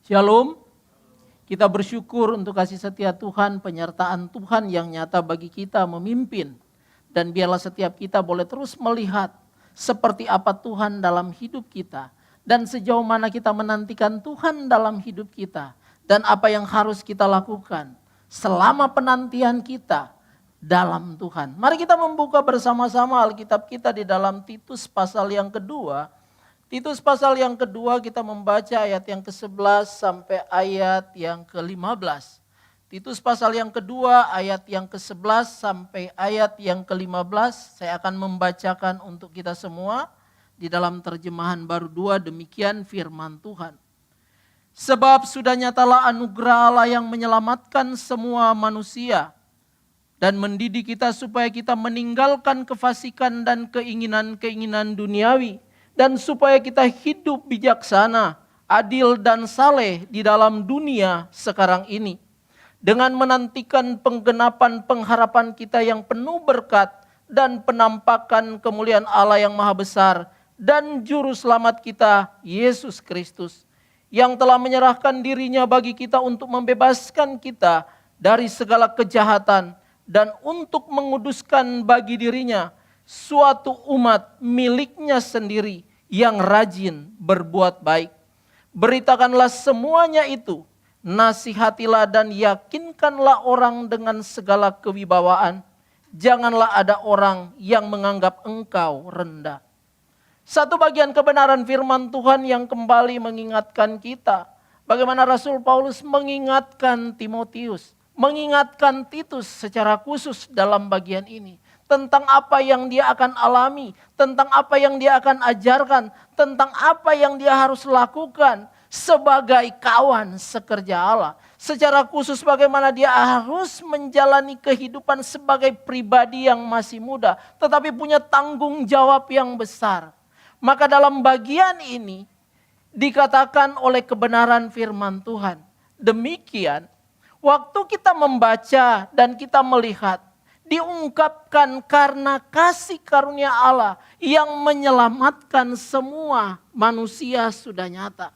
Shalom. Kita bersyukur untuk kasih setia Tuhan, penyertaan Tuhan yang nyata bagi kita memimpin. Dan biarlah setiap kita boleh terus melihat seperti apa Tuhan dalam hidup kita. Dan sejauh mana kita menantikan Tuhan dalam hidup kita. Dan apa yang harus kita lakukan selama penantian kita dalam Tuhan. Mari kita membuka bersama-sama Alkitab kita di dalam Titus pasal yang kedua. Titus pasal yang kedua kita membaca ayat yang ke-11 sampai ayat yang ke-15. Titus pasal yang kedua ayat yang ke-11 sampai ayat yang ke-15. Saya akan membacakan untuk kita semua di dalam terjemahan baru 2, demikian firman Tuhan. Sebab sudah nyatalah anugerah Allah yang menyelamatkan semua manusia dan mendidik kita supaya kita meninggalkan kefasikan dan keinginan-keinginan duniawi. Dan supaya kita hidup bijaksana, adil dan saleh di dalam dunia sekarang ini. Dengan menantikan penggenapan pengharapan kita yang penuh berkat dan penampakan kemuliaan Allah yang maha besar dan juru selamat kita, Yesus Kristus. Yang telah menyerahkan dirinya bagi kita untuk membebaskan kita dari segala kejahatan dan untuk menguduskan bagi dirinya suatu umat miliknya sendiri yang rajin berbuat baik. Beritakanlah semuanya itu, nasihatilah dan yakinkanlah orang dengan segala kewibawaan. Janganlah ada orang yang menganggap engkau rendah. Satu bagian kebenaran firman Tuhan yang kembali mengingatkan kita. Bagaimana Rasul Paulus mengingatkan Timotius, mengingatkan Titus secara khusus dalam bagian ini. Tentang apa yang dia akan alami, tentang apa yang dia akan ajarkan, tentang apa yang dia harus lakukan sebagai kawan sekerja Allah. Secara khusus bagaimana dia harus menjalani kehidupan sebagai pribadi yang masih muda, tetapi punya tanggung jawab yang besar. Maka dalam bagian ini dikatakan oleh kebenaran firman Tuhan. Demikian, waktu kita membaca dan kita melihat, diungkapkan karena kasih karunia Allah yang menyelamatkan semua manusia sudah nyata.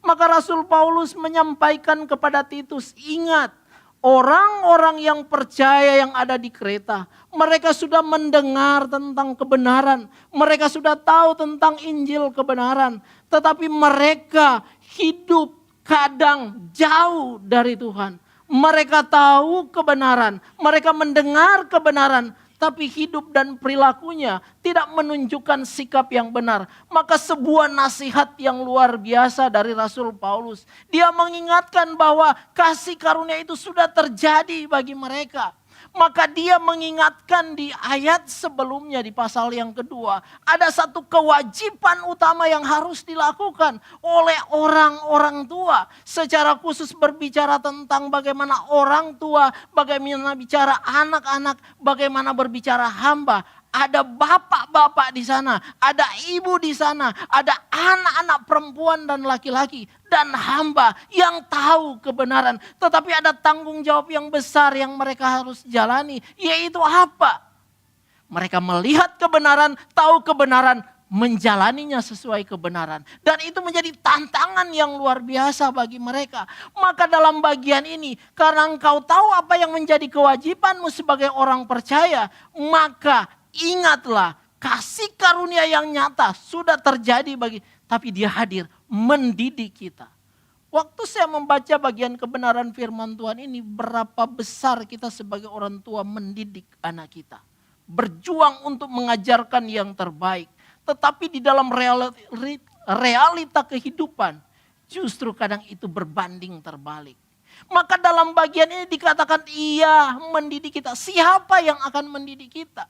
Maka Rasul Paulus menyampaikan kepada Titus, ingat orang-orang yang percaya yang ada di Kreta, mereka sudah mendengar tentang kebenaran, mereka sudah tahu tentang Injil kebenaran, tetapi mereka hidup kadang jauh dari Tuhan. Mereka tahu kebenaran, mereka mendengar kebenaran, tapi hidup dan perilakunya tidak menunjukkan sikap yang benar. Maka sebuah nasihat yang luar biasa dari Rasul Paulus. Dia mengingatkan bahwa kasih karunia itu sudah terjadi bagi mereka. Maka dia mengingatkan di ayat sebelumnya di pasal yang kedua. Ada satu kewajiban utama yang harus dilakukan oleh orang-orang tua. Secara khusus berbicara tentang bagaimana orang tua, bagaimana bicara anak-anak, bagaimana berbicara hamba. Ada bapak-bapak di sana, ada ibu di sana, ada anak-anak perempuan dan laki-laki. Dan hamba yang tahu kebenaran. Tetapi ada tanggung jawab yang besar yang mereka harus jalani. Yaitu apa? Mereka melihat kebenaran, tahu kebenaran, menjalaninya sesuai kebenaran. Dan itu menjadi tantangan yang luar biasa bagi mereka. Maka dalam bagian ini, karena engkau tahu apa yang menjadi kewajibanmu sebagai orang percaya, maka ingatlah kasih karunia yang nyata sudah terjadi tapi dia hadir mendidik kita. Waktu saya membaca bagian kebenaran firman Tuhan ini, berapa besar kita sebagai orang tua mendidik anak kita. Berjuang untuk mengajarkan yang terbaik. Tetapi di dalam realita kehidupan, justru kadang itu berbanding terbalik. Maka dalam bagian ini dikatakan ia mendidik kita. Siapa yang akan mendidik kita?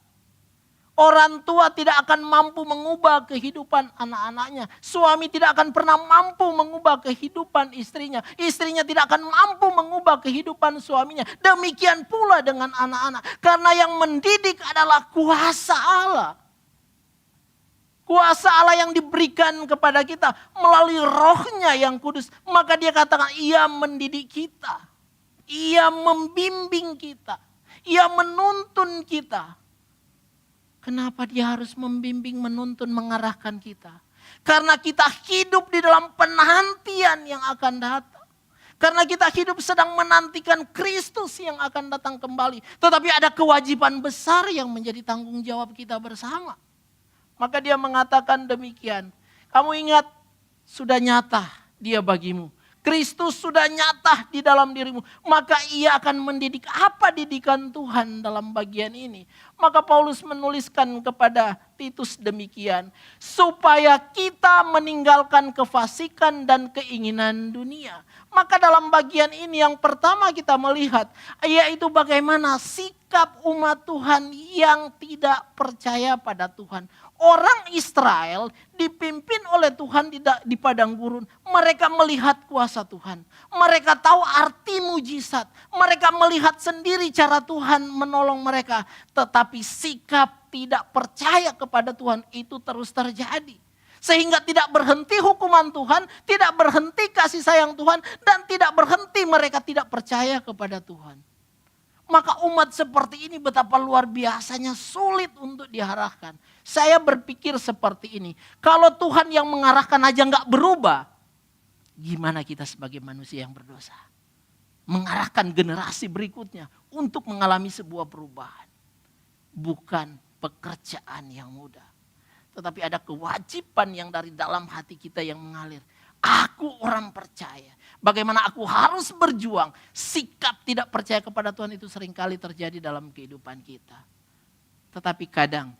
Orang tua tidak akan mampu mengubah kehidupan anak-anaknya. Suami tidak akan pernah mampu mengubah kehidupan istrinya. Istrinya tidak akan mampu mengubah kehidupan suaminya. Demikian pula dengan anak-anak. Karena yang mendidik adalah kuasa Allah. Kuasa Allah yang diberikan kepada kita melalui rohnya yang kudus. Maka dia katakan ia mendidik kita. Ia membimbing kita. Ia menuntun kita. Kenapa dia harus membimbing, menuntun, mengarahkan kita? Karena kita hidup di dalam penantian yang akan datang. Karena kita hidup sedang menantikan Kristus yang akan datang kembali. Tetapi ada kewajiban besar yang menjadi tanggung jawab kita bersama. Maka dia mengatakan demikian. Kamu ingat, sudah nyata dia bagimu. Kristus sudah nyata di dalam dirimu. Maka ia akan mendidik. Apa didikan Tuhan dalam bagian ini? Maka Paulus menuliskan kepada Titus demikian. Supaya kita meninggalkan kefasikan dan keinginan dunia. Maka dalam bagian ini yang pertama kita melihat. Yaitu bagaimana sikap umat Tuhan yang tidak percaya pada Tuhan. Orang Israel dipimpin oleh Tuhan di padang gurun. Mereka melihat kuasa Tuhan. Mereka tahu arti mujizat. Mereka melihat sendiri cara Tuhan menolong mereka. Tetapi sikap tidak percaya kepada Tuhan itu terus terjadi. Sehingga tidak berhenti hukuman Tuhan, tidak berhenti kasih sayang Tuhan, dan tidak berhenti mereka tidak percaya kepada Tuhan. Maka umat seperti ini betapa luar biasanya sulit untuk diarahkan. Saya berpikir seperti ini. Kalau Tuhan yang mengarahkan aja nggak berubah, gimana kita sebagai manusia yang berdosa? Mengarahkan generasi berikutnya untuk mengalami sebuah perubahan. Bukan pekerjaan yang mudah. Tetapi ada kewajiban yang dari dalam hati kita yang mengalir. Aku orang percaya. Bagaimana aku harus berjuang. Sikap tidak percaya kepada Tuhan itu seringkali terjadi dalam kehidupan kita. Tetapi kadang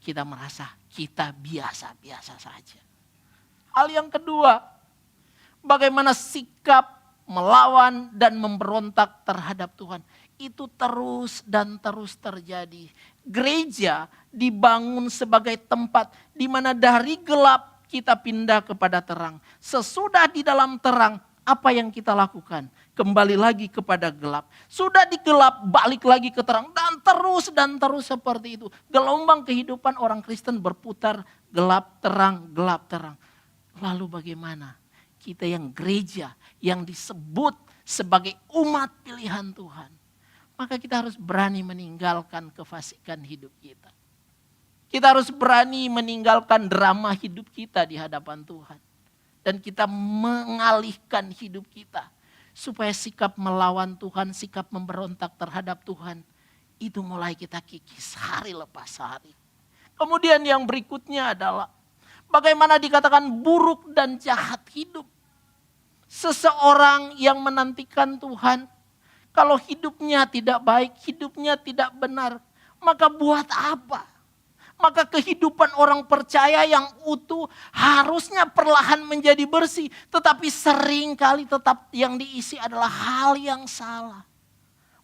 kita merasa kita biasa-biasa saja. Hal yang kedua, bagaimana sikap melawan dan memberontak terhadap Tuhan. Itu terus dan terus terjadi. Gereja dibangun sebagai tempat di mana dari gelap kita pindah kepada terang. Sesudah di dalam terang, apa yang kita lakukan? Kembali lagi kepada gelap. Sudah di gelap, balik lagi ke terang. Dan terus seperti itu. Gelombang kehidupan orang Kristen berputar gelap, terang, gelap, terang. Lalu bagaimana? Kita yang gereja, yang disebut sebagai umat pilihan Tuhan. Maka kita harus berani meninggalkan kefasikan hidup kita. Kita harus berani meninggalkan drama hidup kita di hadapan Tuhan. Dan kita mengalihkan hidup kita. Supaya sikap melawan Tuhan, sikap memberontak terhadap Tuhan. Itu mulai kita kikis hari lepas hari. Kemudian yang berikutnya adalah bagaimana dikatakan buruk dan jahat hidup. Seseorang yang menantikan Tuhan. Kalau hidupnya tidak baik, hidupnya tidak benar. Maka buat apa? Maka kehidupan orang percaya yang utuh harusnya perlahan menjadi bersih. Tetapi seringkali tetap yang diisi adalah hal yang salah.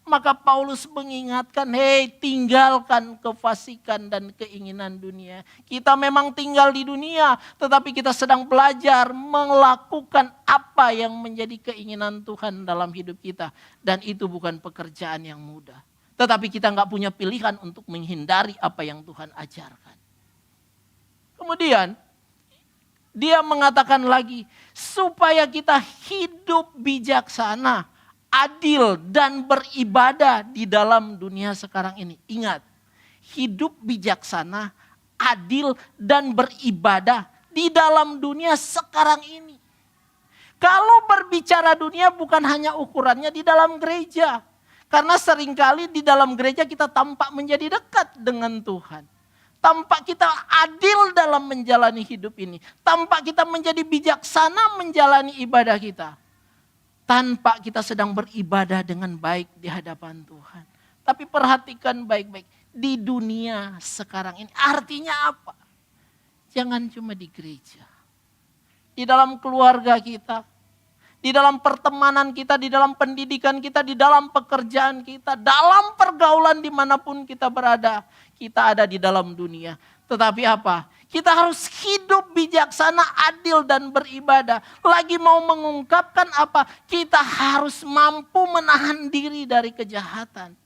Maka Paulus mengingatkan, hei tinggalkan kefasikan dan keinginan dunia. Kita memang tinggal di dunia, tetapi kita sedang belajar melakukan apa yang menjadi keinginan Tuhan dalam hidup kita. Dan itu bukan pekerjaan yang mudah. Tetapi kita nggak punya pilihan untuk menghindari apa yang Tuhan ajarkan. Kemudian dia mengatakan lagi, supaya kita hidup bijaksana, adil dan beribadah di dalam dunia sekarang ini. Ingat, hidup bijaksana, adil dan beribadah di dalam dunia sekarang ini. Kalau berbicara dunia bukan hanya ukurannya di dalam gereja. Karena seringkali di dalam gereja kita tampak menjadi dekat dengan Tuhan. Tampak kita adil dalam menjalani hidup ini. Tampak kita menjadi bijaksana menjalani ibadah kita. Tanpa kita sedang beribadah dengan baik di hadapan Tuhan. Tapi perhatikan baik-baik. Di dunia sekarang ini artinya apa? Jangan cuma di gereja. Di dalam keluarga kita. Di dalam pertemanan kita, di dalam pendidikan kita, di dalam pekerjaan kita, dalam pergaulan dimanapun kita berada, kita ada di dalam dunia. Tetapi apa? Kita harus hidup bijaksana, adil dan beribadah. Lagi mau mengungkapkan apa? Kita harus mampu menahan diri dari kejahatan.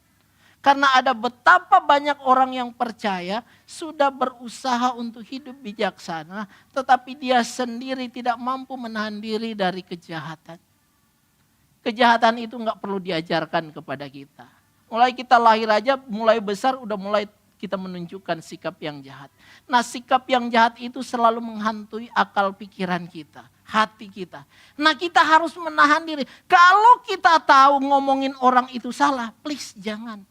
Karena ada betapa banyak orang yang percaya sudah berusaha untuk hidup bijaksana, tetapi dia sendiri tidak mampu menahan diri dari kejahatan. Kejahatan itu nggak perlu diajarkan kepada kita. Mulai kita lahir aja, mulai besar udah mulai kita menunjukkan sikap yang jahat. Nah, sikap yang jahat itu selalu menghantui akal pikiran kita, hati kita. Nah, kita harus menahan diri. Kalau kita tahu ngomongin orang itu salah, please jangan.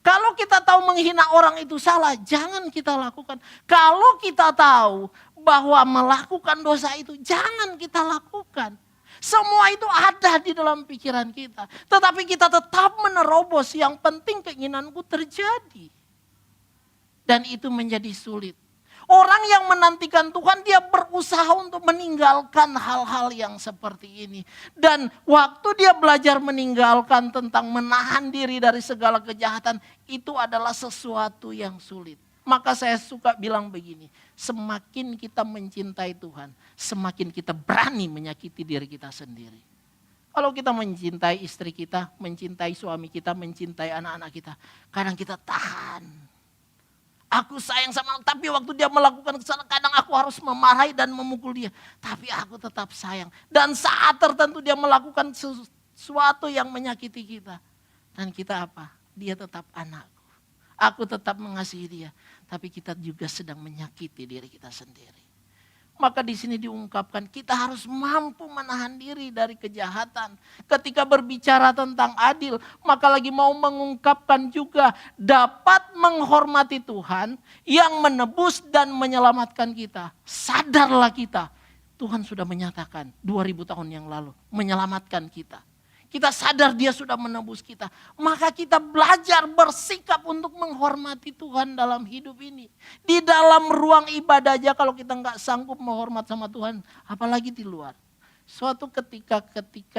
Kalau kita tahu menghina orang itu salah, jangan kita lakukan. Kalau kita tahu bahwa melakukan dosa itu, jangan kita lakukan. Semua itu ada di dalam pikiran kita. Tetapi kita tetap menerobos, yang penting keinginanku terjadi. Dan itu menjadi sulit. Orang yang menantikan Tuhan, dia berusaha untuk meninggalkan hal-hal yang seperti ini. Dan waktu dia belajar meninggalkan tentang menahan diri dari segala kejahatan, itu adalah sesuatu yang sulit. Maka saya suka bilang begini, semakin kita mencintai Tuhan, semakin kita berani menyakiti diri kita sendiri. Kalau kita mencintai istri kita, mencintai suami kita, mencintai anak-anak kita, kadang kita tahan. Aku sayang sama, tapi waktu dia melakukan kesalahan, kadang aku harus memarahi dan memukul dia. Tapi aku tetap sayang. Dan saat tertentu dia melakukan sesuatu yang menyakiti kita. Dan kita apa? Dia tetap anakku. Aku tetap mengasihi dia. Tapi kita juga sedang menyakiti diri kita sendiri. Maka di sini diungkapkan kita harus mampu menahan diri dari kejahatan. Ketika berbicara tentang adil, maka lagi mau mengungkapkan juga dapat menghormati Tuhan yang menebus dan menyelamatkan kita. Sadarlah kita, Tuhan sudah menyatakan 2000 tahun yang lalu menyelamatkan kita. Kita sadar dia sudah menebus kita. Maka kita belajar bersikap untuk menghormati Tuhan dalam hidup ini. Di dalam ruang ibadah aja kalau kita nggak sanggup menghormat sama Tuhan. Apalagi di luar. Suatu ketika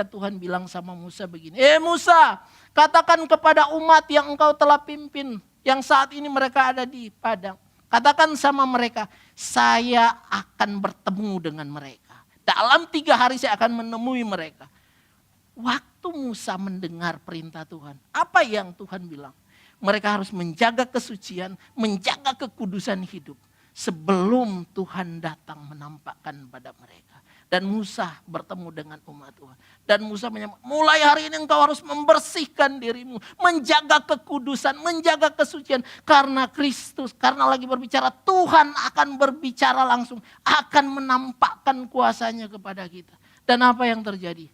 Tuhan bilang sama Musa begini. Musa, katakan kepada umat yang engkau telah pimpin. Yang saat ini mereka ada di padang. Katakan sama mereka, saya akan bertemu dengan mereka. Dalam 3 hari saya akan menemui mereka. Waktu Musa mendengar perintah Tuhan, apa yang Tuhan bilang? Mereka harus menjaga kesucian, menjaga kekudusan hidup sebelum Tuhan datang menampakkan pada mereka. Dan Musa bertemu dengan umat Tuhan. Dan Musa menyampaikan, mulai hari ini engkau harus membersihkan dirimu, menjaga kekudusan, menjaga kesucian. Karena Kristus, karena lagi berbicara, Tuhan akan berbicara langsung, akan menampakkan kuasanya kepada kita. Dan apa yang terjadi?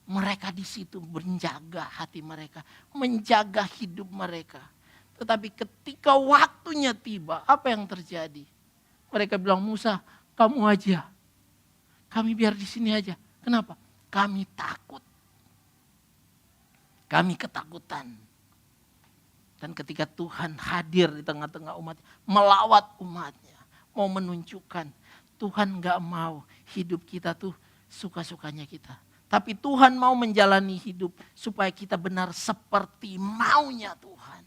Mereka di situ menjaga hati mereka, menjaga hidup mereka. Tetapi ketika waktunya tiba, apa yang terjadi? Mereka bilang, Musa, kamu aja. Kami biar di sini aja. Kenapa? Kami takut. Kami ketakutan. Dan ketika Tuhan hadir di tengah-tengah umat, melawat umatnya, mau menunjukkan Tuhan gak mau hidup kita tuh suka-sukanya kita. Tapi Tuhan mau menjalani hidup supaya kita benar seperti maunya Tuhan.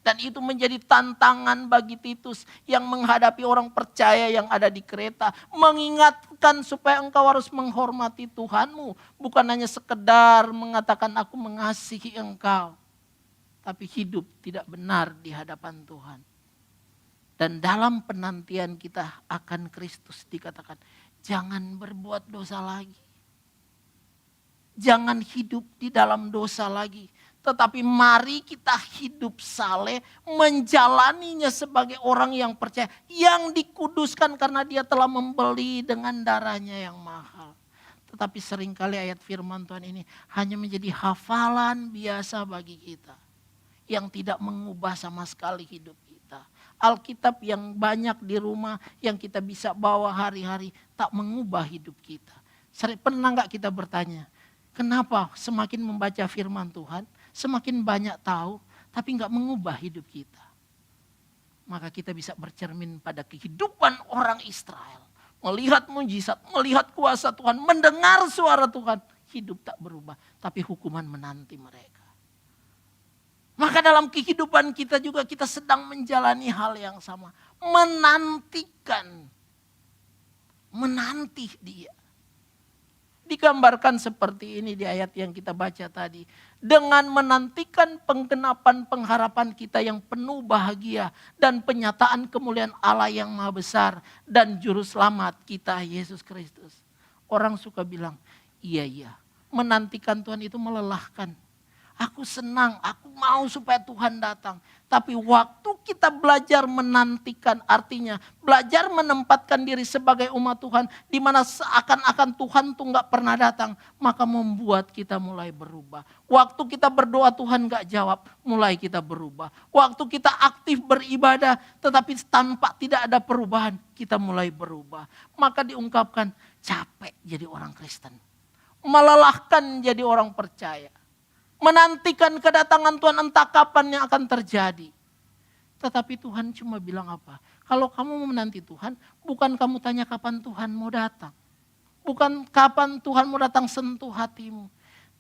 Dan itu menjadi tantangan bagi Titus yang menghadapi orang percaya yang ada di Kreta. Mengingatkan supaya engkau harus menghormati Tuhanmu. Bukan hanya sekedar mengatakan aku mengasihi engkau. Tapi hidup tidak benar di hadapan Tuhan. Dan dalam penantian kita akan Kristus dikatakan jangan berbuat dosa lagi. Jangan hidup di dalam dosa lagi. Tetapi mari kita hidup saleh, menjalaninya sebagai orang yang percaya. Yang dikuduskan karena dia telah membeli dengan darahnya yang mahal. Tetapi seringkali ayat firman Tuhan ini hanya menjadi hafalan biasa bagi kita. Yang tidak mengubah sama sekali hidup kita. Alkitab yang banyak di rumah yang kita bisa bawa hari-hari tak mengubah hidup kita. Pernah gak kita bertanya? Kenapa semakin membaca firman Tuhan, semakin banyak tahu, tapi gak mengubah hidup kita. Maka kita bisa bercermin pada kehidupan orang Israel. Melihat mujizat, melihat kuasa Tuhan, mendengar suara Tuhan. Hidup tak berubah, tapi hukuman menanti mereka. Maka dalam kehidupan kita juga kita sedang menjalani hal yang sama. Menanti dia. Digambarkan seperti ini di ayat yang kita baca tadi. Dengan menantikan penggenapan pengharapan kita yang penuh bahagia. Dan penyataan kemuliaan Allah yang maha besar. Dan juru selamat kita Yesus Kristus. Orang suka bilang, iya. Menantikan Tuhan itu melelahkan. Aku senang, aku mau supaya Tuhan datang. Tapi waktu kita belajar menantikan, artinya belajar menempatkan diri sebagai umat Tuhan, di mana seakan-akan Tuhan tuh gak pernah datang, maka membuat kita mulai berubah. Waktu kita berdoa Tuhan gak jawab, mulai kita berubah. Waktu kita aktif beribadah, tetapi tanpa tidak ada perubahan, kita mulai berubah. Maka diungkapkan, capek jadi orang Kristen. Melelahkan jadi orang percaya. Menantikan kedatangan Tuhan entah kapan yang akan terjadi. Tetapi Tuhan cuma bilang apa? Kalau kamu mau menanti Tuhan, bukan kamu tanya kapan Tuhan mau datang. Bukan kapan Tuhan mau datang sentuh hatimu.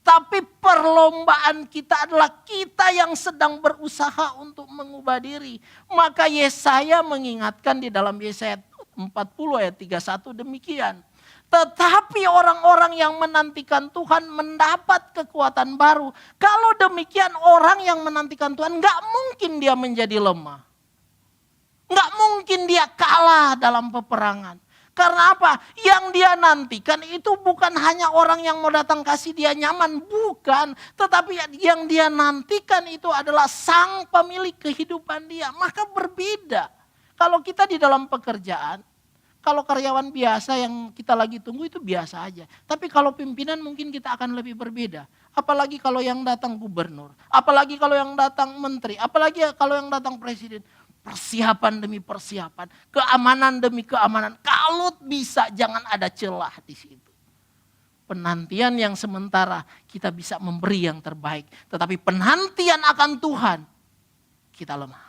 Tapi perlombaan kita adalah kita yang sedang berusaha untuk mengubah diri. Maka Yesaya mengingatkan di dalam Yesaya 40 ayat 31 demikian. Tetapi orang-orang yang menantikan Tuhan mendapat kekuatan baru. Kalau demikian orang yang menantikan Tuhan gak mungkin dia menjadi lemah. Gak mungkin dia kalah dalam peperangan. Karena apa? Yang dia nantikan itu bukan hanya orang yang mau datang kasih dia nyaman. Bukan. Tetapi yang dia nantikan itu adalah sang pemilik kehidupan dia. Maka berbeda. Kalau kita di dalam pekerjaan. Kalau karyawan biasa yang kita lagi tunggu itu biasa aja. Tapi kalau pimpinan mungkin kita akan lebih berbeda. Apalagi kalau yang datang gubernur. Apalagi kalau yang datang menteri. Apalagi kalau yang datang presiden. Persiapan demi persiapan. Keamanan demi keamanan. Kalau bisa jangan ada celah di situ. Penantian yang sementara kita bisa memberi yang terbaik. Tetapi penantian akan Tuhan kita lemah.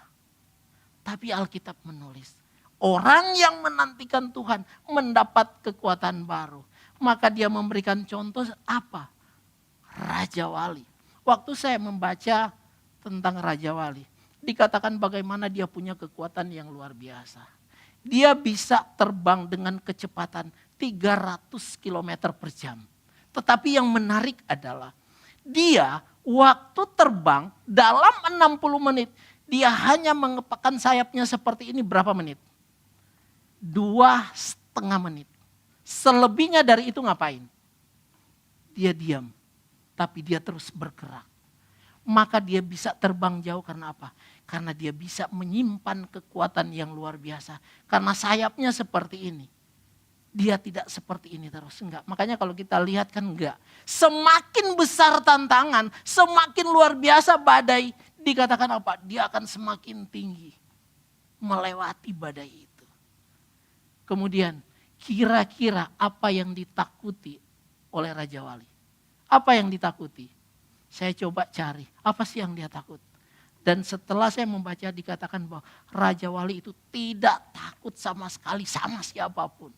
Tapi Alkitab menulis. Orang yang menantikan Tuhan mendapat kekuatan baru. Maka dia memberikan contoh apa? Raja Wali. Waktu saya membaca tentang Raja Wali. Dikatakan bagaimana dia punya kekuatan yang luar biasa. Dia bisa terbang dengan kecepatan 300 km per jam. Tetapi yang menarik adalah dia waktu terbang dalam 60 menit. Dia hanya mengepakkan sayapnya seperti ini berapa menit? 2,5 menit. Selebihnya dari itu ngapain? Dia diam. Tapi dia terus bergerak. Maka dia bisa terbang jauh karena apa? Karena dia bisa menyimpan kekuatan yang luar biasa. Karena sayapnya seperti ini. Dia tidak seperti ini terus. Enggak. Makanya kalau kita lihat kan enggak. Semakin besar tantangan, semakin luar biasa badai. Dikatakan apa? Dia akan semakin tinggi. Melewati badai itu. Kemudian kira-kira apa yang ditakuti oleh Raja Wali? Apa yang ditakuti? Saya coba cari apa sih yang dia takut. Dan setelah saya membaca dikatakan bahwa Raja Wali itu tidak takut sama sekali sama siapapun.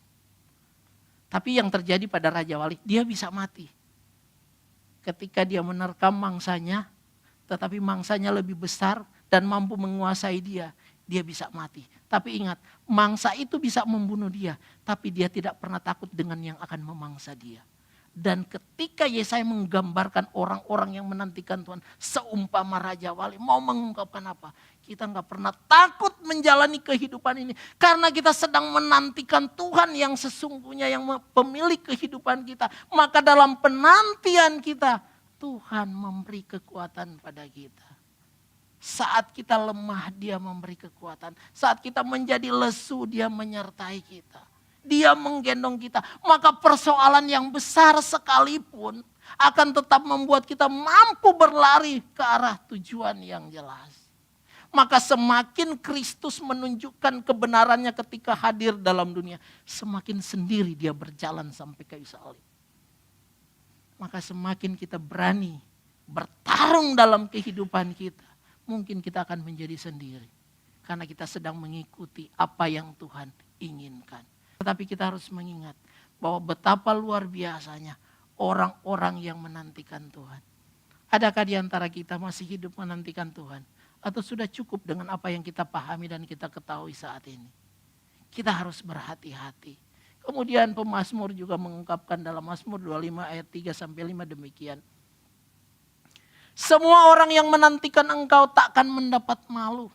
Tapi yang terjadi pada Raja Wali dia bisa mati. Ketika dia menerkam mangsanya tetapi mangsanya lebih besar dan mampu menguasai dia. Dia bisa mati. Tapi ingat, mangsa itu bisa membunuh dia. Tapi dia tidak pernah takut dengan yang akan memangsa dia. Dan ketika Yesaya menggambarkan orang-orang yang menantikan Tuhan. Seumpama Raja Wali. Mau mengungkapkan apa? Kita gak pernah takut menjalani kehidupan ini. Karena kita sedang menantikan Tuhan yang sesungguhnya. Yang pemilik kehidupan kita. Maka dalam penantian kita. Tuhan memberi kekuatan pada kita. Saat kita lemah dia memberi kekuatan. Saat kita menjadi lesu dia menyertai kita. Dia menggendong kita. Maka persoalan yang besar sekalipun akan tetap membuat kita mampu berlari ke arah tujuan yang jelas. Maka semakin Kristus menunjukkan kebenarannya ketika hadir dalam dunia. Semakin sendiri dia berjalan sampai kayu salib. Maka semakin kita berani bertarung dalam kehidupan kita. Mungkin kita akan menjadi sendiri. Karena kita sedang mengikuti apa yang Tuhan inginkan. Tetapi kita harus mengingat bahwa betapa luar biasanya orang-orang yang menantikan Tuhan. Adakah di antara kita masih hidup menantikan Tuhan? Atau sudah cukup dengan apa yang kita pahami dan kita ketahui saat ini? Kita harus berhati-hati. Kemudian pemazmur juga mengungkapkan dalam Mazmur 25 ayat 3-5 demikian. Semua orang yang menantikan engkau takkan mendapat malu.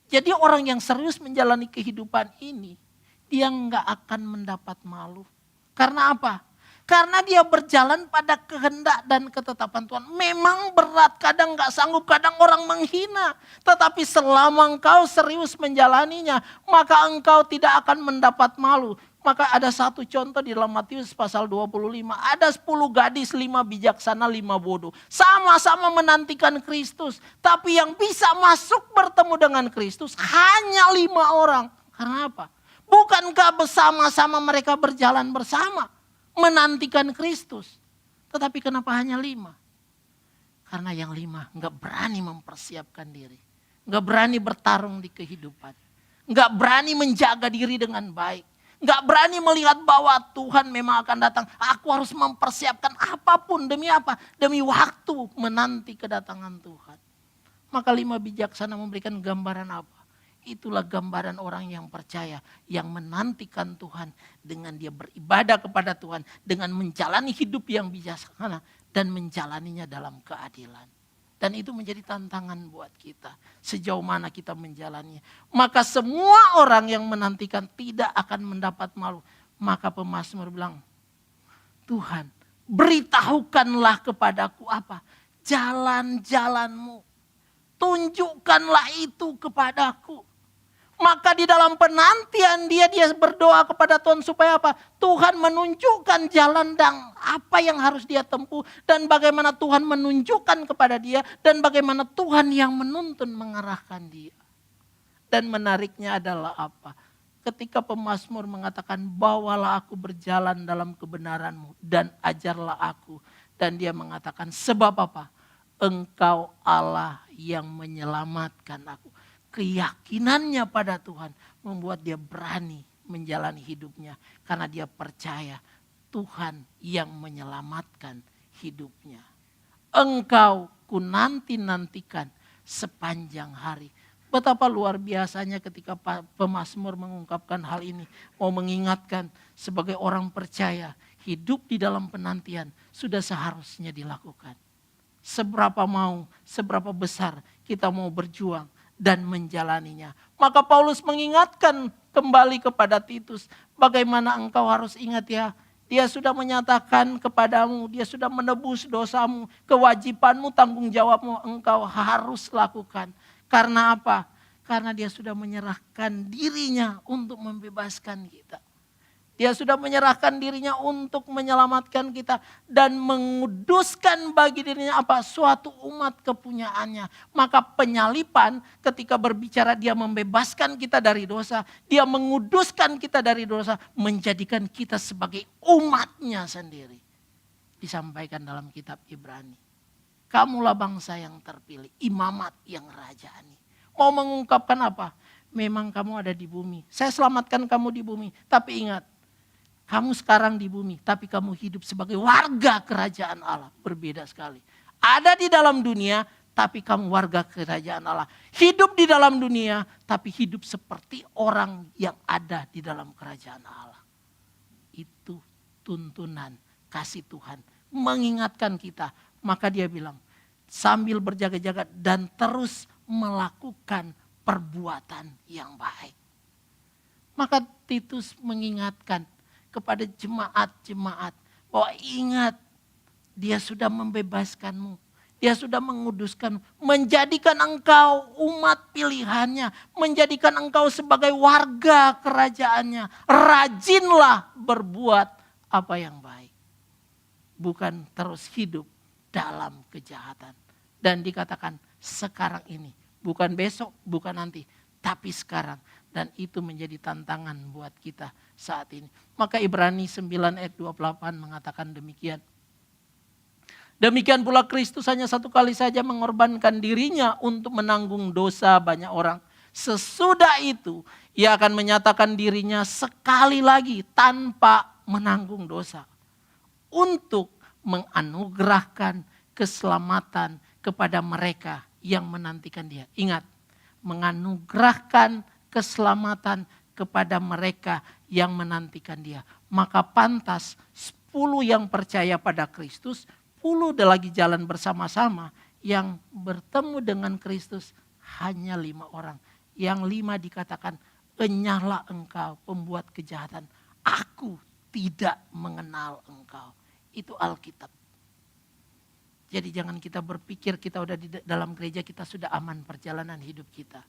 Jadi orang yang serius menjalani kehidupan ini, dia enggak akan mendapat malu. Karena apa? Karena dia berjalan pada kehendak dan ketetapan Tuhan. Memang berat, kadang gak sanggup, kadang orang menghina. Tetapi selama engkau serius menjalaninya, maka engkau tidak akan mendapat malu. Maka ada satu contoh di dalam Matius pasal 25. Ada 10 gadis, 5 bijaksana, 5 bodoh. Sama-sama menantikan Kristus. Tapi yang bisa masuk bertemu dengan Kristus hanya 5 orang. Karena apa? Bukankah bersama-sama mereka berjalan bersama? Menantikan Kristus. Tetapi kenapa hanya 5? Karena yang 5 gak berani mempersiapkan diri. Gak berani bertarung di kehidupan. Gak berani menjaga diri dengan baik. Gak berani melihat bahwa Tuhan memang akan datang. Aku harus mempersiapkan apapun. Demi apa? Demi waktu menanti kedatangan Tuhan. Maka 5 bijaksana memberikan gambaran apa? Itulah gambaran orang yang percaya. Yang menantikan Tuhan. Dengan dia beribadah kepada Tuhan. Dengan menjalani hidup yang bijaksana. Dan menjalaninya dalam keadilan. Dan itu menjadi tantangan buat kita. Sejauh mana kita menjalaninya. Maka semua orang yang menantikan tidak akan mendapat malu. Maka pemazmur bilang, Tuhan beritahukanlah kepadaku apa? Jalan-jalanmu. Tunjukkanlah itu kepadaku. Maka di dalam penantian dia berdoa kepada Tuhan supaya apa? Tuhan menunjukkan jalan dan apa yang harus dia tempuh. Dan bagaimana Tuhan menunjukkan kepada dia. Dan bagaimana Tuhan yang menuntun mengarahkan dia. Dan menariknya adalah apa? Ketika pemazmur mengatakan bawalah aku berjalan dalam kebenaran-Mu. Dan ajarlah aku. Dan dia mengatakan sebab apa? Engkau Allah yang menyelamatkan aku. Keyakinannya pada Tuhan membuat dia berani menjalani hidupnya. Karena dia percaya Tuhan yang menyelamatkan hidupnya. Engkau ku nanti-nantikan sepanjang hari. Betapa luar biasanya ketika pemazmur mengungkapkan hal ini. Mau mengingatkan sebagai orang percaya hidup di dalam penantian sudah seharusnya dilakukan. Seberapa besar kita mau berjuang dan menjalaninya. Maka Paulus mengingatkan kembali kepada Titus. Bagaimana engkau harus ingat ya. Dia sudah menyatakan kepadamu. Dia sudah menebus dosamu. Kewajibanmu, tanggung jawabmu engkau harus lakukan. Karena apa? Karena dia sudah menyerahkan dirinya untuk membebaskan kita. Dia sudah menyerahkan dirinya untuk menyelamatkan kita. Dan menguduskan bagi dirinya apa? Suatu umat kepunyaannya. Maka penyalipan ketika berbicara dia membebaskan kita dari dosa. Dia menguduskan kita dari dosa. Menjadikan kita sebagai umatnya sendiri. Disampaikan dalam kitab Ibrani. Kamulah bangsa yang terpilih. Imamat yang rajani. Mau mengungkapkan apa? Memang kamu ada di bumi. Saya selamatkan kamu di bumi. Tapi ingat. Kamu sekarang di bumi, tapi kamu hidup sebagai warga kerajaan Allah. Berbeda sekali. Ada di dalam dunia, tapi kamu warga kerajaan Allah. Hidup di dalam dunia, tapi hidup seperti orang yang ada di dalam kerajaan Allah. Itu tuntunan kasih Tuhan. Mengingatkan kita. Maka dia bilang, sambil berjaga-jaga dan terus melakukan perbuatan yang baik. Maka Titus mengingatkan kepada jemaat-jemaat bahwa ingat dia sudah membebaskanmu. Dia sudah menguduskan, menjadikan engkau umat pilihannya, menjadikan engkau sebagai warga kerajaannya. Rajinlah berbuat apa yang baik. Bukan terus hidup dalam kejahatan. Dan dikatakan sekarang ini, bukan besok, bukan nanti, tapi sekarang. Dan itu menjadi tantangan buat kita saat ini. Maka Ibrani 9 ayat 28 mengatakan demikian. Demikian pula Kristus hanya satu kali saja mengorbankan dirinya untuk menanggung dosa banyak orang. Sesudah itu ia akan menyatakan dirinya sekali lagi tanpa menanggung dosa. Untuk menganugerahkan keselamatan kepada mereka yang menantikan dia. Ingat, menganugerahkan keselamatan kepada mereka yang menantikan dia. Maka pantas 10 yang percaya pada Kristus, 10 lagi jalan bersama-sama. Yang bertemu dengan Kristus hanya 5 orang. Yang 5 dikatakan, enyahlah engkau pembuat kejahatan. Aku tidak mengenal Engkau. Itu Alkitab. Jadi jangan kita berpikir kita udah di dalam gereja, kita sudah aman perjalanan hidup kita.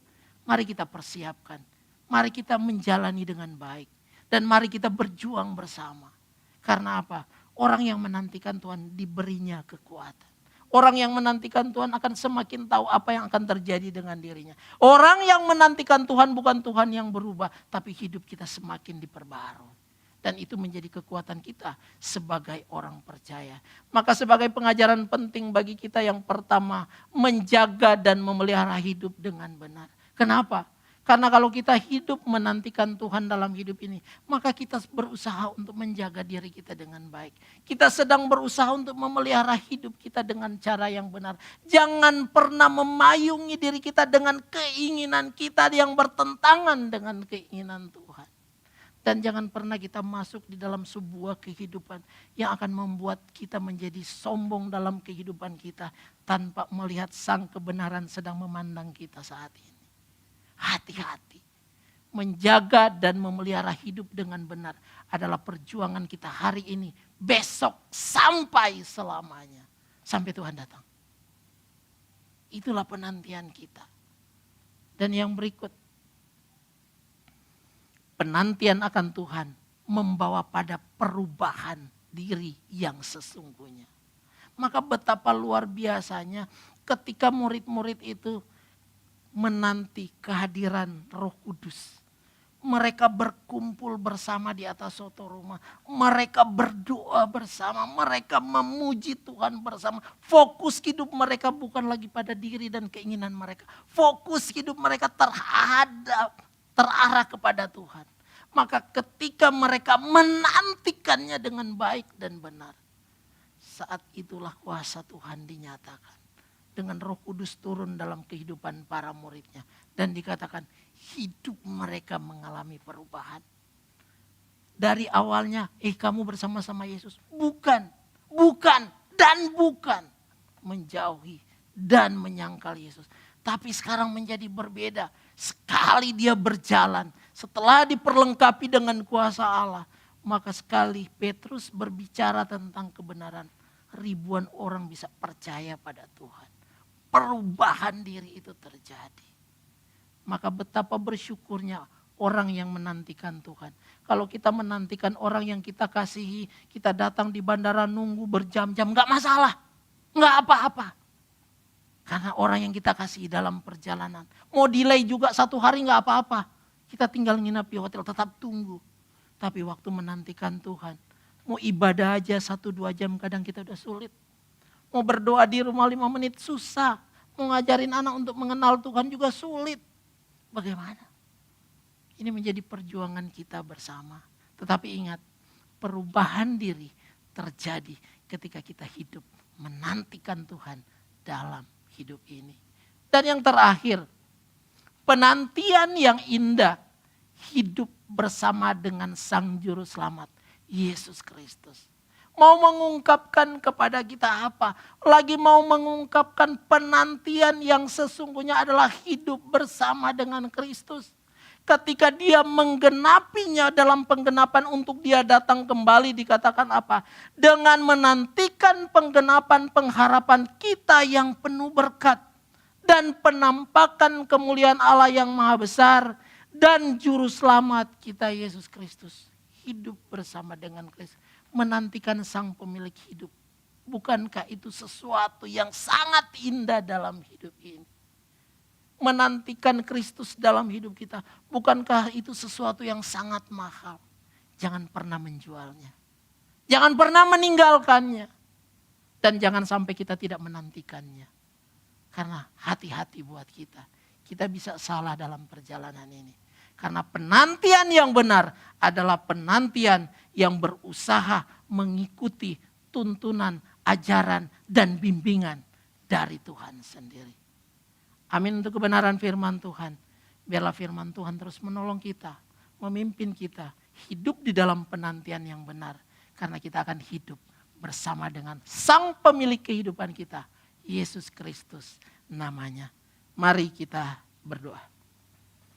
Mari kita persiapkan. Mari kita menjalani dengan baik. Dan mari kita berjuang bersama. Karena apa? Orang yang menantikan Tuhan diberinya kekuatan. Orang yang menantikan Tuhan akan semakin tahu apa yang akan terjadi dengan dirinya. Orang yang menantikan Tuhan bukan Tuhan yang berubah, tapi hidup kita semakin diperbarui. Dan itu menjadi kekuatan kita sebagai orang percaya. Maka sebagai pengajaran penting bagi kita yang pertama, menjaga dan memelihara hidup dengan benar. Kenapa? Karena kalau kita hidup menantikan Tuhan dalam hidup ini, maka kita berusaha untuk menjaga diri kita dengan baik. Kita sedang berusaha untuk memelihara hidup kita dengan cara yang benar. Jangan pernah memayungi diri kita dengan keinginan kita yang bertentangan dengan keinginan Tuhan. Dan jangan pernah kita masuk di dalam sebuah kehidupan yang akan membuat kita menjadi sombong dalam kehidupan kita tanpa melihat sang kebenaran sedang memandang kita saat ini. Hati-hati. Menjaga dan memelihara hidup dengan benar adalah perjuangan kita hari ini, besok, sampai selamanya. Sampai Tuhan datang. Itulah penantian kita. Dan yang berikut, penantian akan Tuhan membawa pada perubahan diri yang sesungguhnya. Maka betapa luar biasanya ketika murid-murid itu menanti kehadiran Roh Kudus. Mereka berkumpul bersama di atas suatu rumah. Mereka berdoa bersama. Mereka memuji Tuhan bersama. Fokus hidup mereka bukan lagi pada diri dan keinginan mereka. Fokus hidup mereka terarah kepada Tuhan. Maka ketika mereka menantikannya dengan baik dan benar, saat itulah kuasa Tuhan dinyatakan. Dengan Roh Kudus turun dalam kehidupan para muridnya. Dan dikatakan hidup mereka mengalami perubahan. Dari awalnya, kamu bersama-sama Yesus. Bukan, dan bukan. Menjauhi dan menyangkal Yesus. Tapi sekarang menjadi berbeda. Sekali dia berjalan, setelah diperlengkapi dengan kuasa Allah, maka sekali Petrus berbicara tentang kebenaran, ribuan orang bisa percaya pada Tuhan. Perubahan diri itu terjadi. Maka betapa bersyukurnya orang yang menantikan Tuhan. Kalau kita menantikan orang yang kita kasihi, kita datang di bandara nunggu berjam-jam, gak masalah. Gak apa-apa. Karena orang yang kita kasihi dalam perjalanan. Mau delay juga 1 hari gak apa-apa. Kita tinggal nginap di hotel, tetap tunggu. Tapi waktu menantikan Tuhan, mau ibadah aja 1-2 jam kadang kita udah sulit. Mau berdoa di rumah 5 menit susah. Mau ngajarin anak untuk mengenal Tuhan juga sulit. Bagaimana? Ini menjadi perjuangan kita bersama. Tetapi ingat, perubahan diri terjadi ketika kita hidup menantikan Tuhan dalam hidup ini. Dan yang terakhir, penantian yang indah, hidup bersama dengan Sang Juru Selamat, Yesus Kristus. Mau mengungkapkan kepada kita apa? Lagi mau mengungkapkan penantian yang sesungguhnya adalah hidup bersama dengan Kristus. Ketika dia menggenapinya dalam penggenapan untuk dia datang kembali, dikatakan apa? Dengan menantikan penggenapan pengharapan kita yang penuh berkat. Dan penampakan kemuliaan Allah yang maha besar. Dan Juru Selamat kita Yesus Kristus. Hidup bersama dengan Kristus. Menantikan Sang Pemilik hidup. Bukankah itu sesuatu yang sangat indah dalam hidup ini? Menantikan Kristus dalam hidup kita. Bukankah itu sesuatu yang sangat mahal? Jangan pernah menjualnya. Jangan pernah meninggalkannya. Dan jangan sampai kita tidak menantikannya. Karena hati-hati buat kita. Kita bisa salah dalam perjalanan ini. Karena penantian yang benar adalah penantian yang berusaha mengikuti tuntunan, ajaran, dan bimbingan dari Tuhan sendiri. Amin untuk kebenaran firman Tuhan. Biarlah firman Tuhan terus menolong kita, memimpin kita, hidup di dalam penantian yang benar. Karena kita akan hidup bersama dengan Sang Pemilik kehidupan kita, Yesus Kristus namanya. Mari kita berdoa.